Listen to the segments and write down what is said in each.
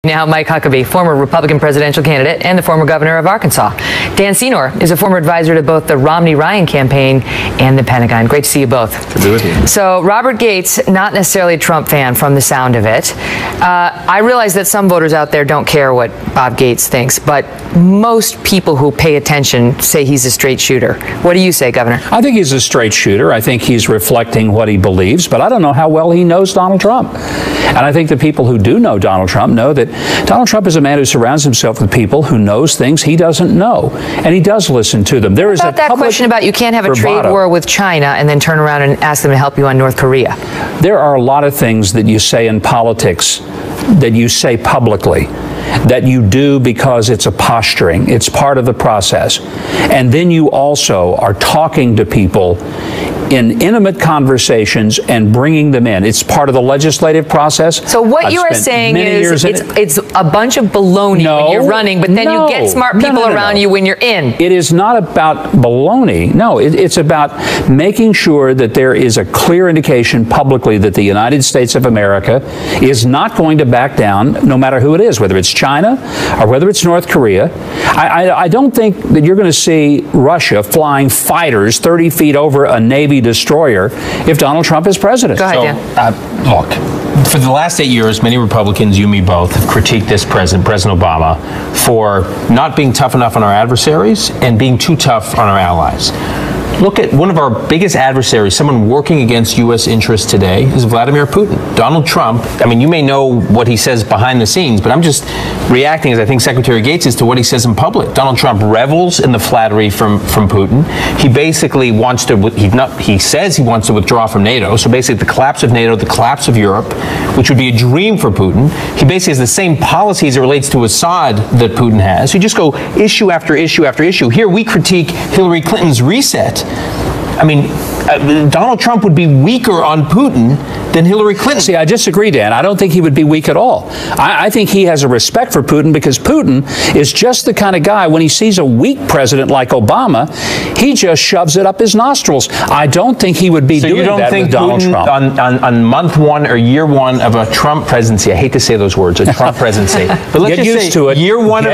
Now, Mike Huckabee, former Republican presidential candidate and the former governor of Arkansas. Dan Senor is a former advisor to both the Romney-Ryan campaign and the Pentagon. Great to see you both. Good to be with you. So, Robert Gates, not necessarily a Trump fan from the sound of it. I realize that some voters out there don't care what Bob Gates thinks, but most people who pay attention say he's a straight shooter. What do you say, Governor? I think he's a straight shooter. I think he's reflecting what he believes, but I don't know how well he knows Donald Trump. And I think the people who do know Donald Trump know that Donald Trump is a man who surrounds himself with people who knows things he doesn't know, and he does listen to them. There is about that question about you can't have a trade war with China and then turn around and ask them to help you on North Korea. There are a lot of things that you say in politics that you say publicly that you do because it's a posturing. It's part of the process. And then you also are talking to people in intimate conversations and bringing them in. It's part of the legislative process. So what you are saying is it's a bunch of baloney when you're running, but then you get smart people around you when you're in. It is not about baloney. No, it's about making sure that there is a clear indication publicly that the United States of America is not going to back down no matter who it is, whether it's China or whether it's North Korea. I don't think that you're going to see Russia flying fighters 30 feet over a Navy destroyer if Donald Trump is president. Go ahead, Dan. Look, for the last 8 years, many Republicans, you, me both, have critiqued this President Obama, for not being tough enough on our adversaries and being too tough on our allies. Look at one of our biggest adversaries, someone working against U.S. interests today, is Vladimir Putin. Donald Trump, I mean, you may know what he says behind the scenes, but I'm just reacting, as I think Secretary Gates is, to what he says in public. Donald Trump revels in the flattery from Putin. He basically wants to, he says he wants to withdraw from NATO, so basically the collapse of NATO, the collapse of Europe, which would be a dream for Putin. He basically has the same policies as it relates to Assad that Putin has. So you just go issue after issue after issue. Here we critique Hillary Clinton's reset. I mean, Donald Trump would be weaker on Putin than Hillary Clinton. See, I disagree, Dan. I don't think he would be weak at all. I think he has a respect for Putin because Putin is just the kind of guy, when he sees a weak president like Obama, he just shoves it up his nostrils. I don't think he would be doing that with Donald Trump. On month one or year one of a Trump presidency, I hate to say those words, a Trump presidency, but let's just say year one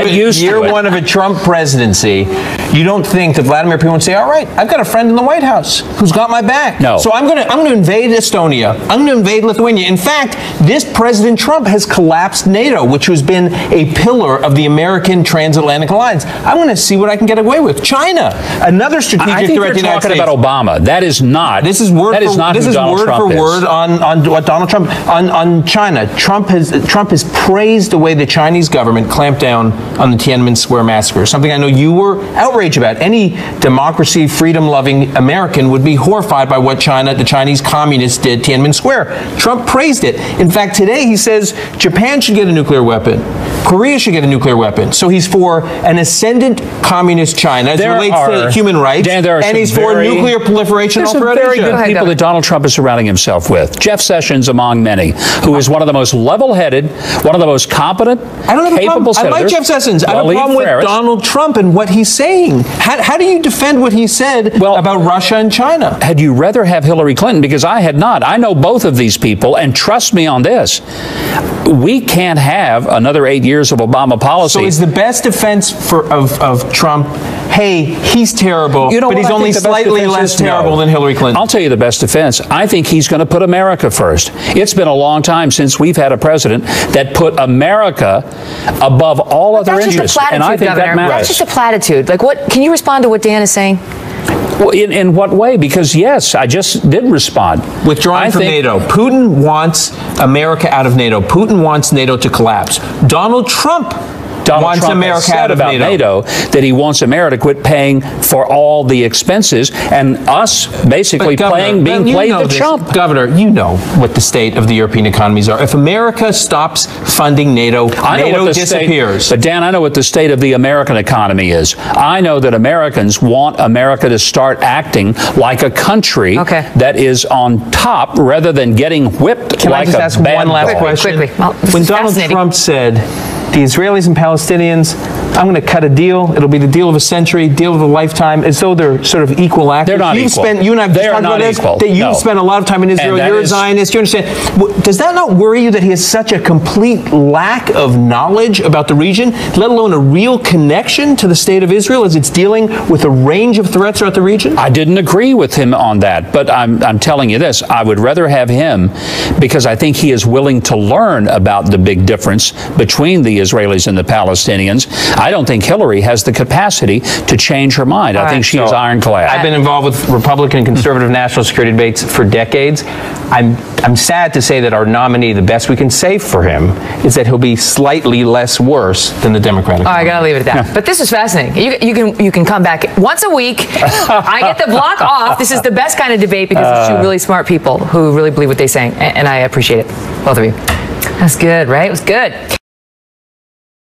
of a Trump presidency, you don't think that Vladimir Putin would say, all right, I've got a friend in the White House who's got my back. No. So I'm going to invade Estonia. I'm going to invade Lithuania. In fact, this President Trump has collapsed NATO, which has been a pillar of the American transatlantic alliance. I'm going to see what I can get away with. China, another strategic threat to the United States. I think you're talking about Obama. That is not. This is word for word on what Donald Trump on China. Trump has praised the way the Chinese government clamped down on the Tiananmen Square massacre. Something I know you were outraged about. Any democracy, freedom-loving American would be horrified by what the Chinese communists did Tiananmen Square. Trump praised it. In fact, today he says Japan should get a nuclear weapon. Korea should get a nuclear weapon. So he's for an ascendant communist China as it relates to human rights, and he's for nuclear proliferation. There's some very good people that Donald Trump is surrounding himself with. Jeff Sessions among many, who is one of the most level-headed, one of the most competent, capable senators. I like Jeff Sessions. I have a problem with Donald Trump and what he's saying. How do you defend what he said about Russia and China? Had you rather have Hillary Clinton? Because I had not. I know both of these people, and trust me on this. We can't have another 8 years of Obama policy. So is the best defense of Trump, hey, he's terrible, but he's only slightly less terrible than Hillary Clinton? I'll tell you the best defense. I think he's going to put America first. It's been a long time since we've had a president that put America above all other interests. And I think that matters. That's just a platitude. Like, what? Can you respond to what Dan is saying? Well, in what way? Because, yes, I just did respond. Withdrawing from NATO. Putin wants America out of NATO. Putin wants NATO to collapse. Donald Trump wants America out of NATO. That he wants America to quit paying for all the expenses and us basically being played the chump. Governor, you know what the state of the European economies are. If America stops funding NATO, NATO disappears. But Dan, I know what the state of the American economy is. I know that Americans want America to start acting like a country that is on top rather than getting whipped like a bad dog. Can I just ask one last question? Quickly. When Donald Trump said, the Israelis and Palestinians, I'm going to cut a deal. It'll be the deal of a century, deal of a lifetime, as though they're sort of equal actors. They're not equal. You and I have just They are talked about not this, equal. that you've No. spent a lot of time in Israel. And You're a is- Zionist. You understand? Does that not worry you that he has such a complete lack of knowledge about the region, let alone a real connection to the state of Israel as it's dealing with a range of threats throughout the region? I didn't agree with him on that, but I'm telling you this, I would rather have him because I think he is willing to learn about the big difference between the Israelis and the Palestinians. I don't think Hillary has the capacity to change her mind. I think she is ironclad. I've been involved with Republican and conservative national security debates for decades. I'm sad to say that our nominee, the best we can say for him, is that he'll be slightly less worse than the Democratic. I gotta leave it at that. But this is fascinating. You can come back once a week. I get the block off. This is the best kind of debate because it's two really smart people who really believe what they're saying, and I appreciate it, both of you. That's good, right? It was good.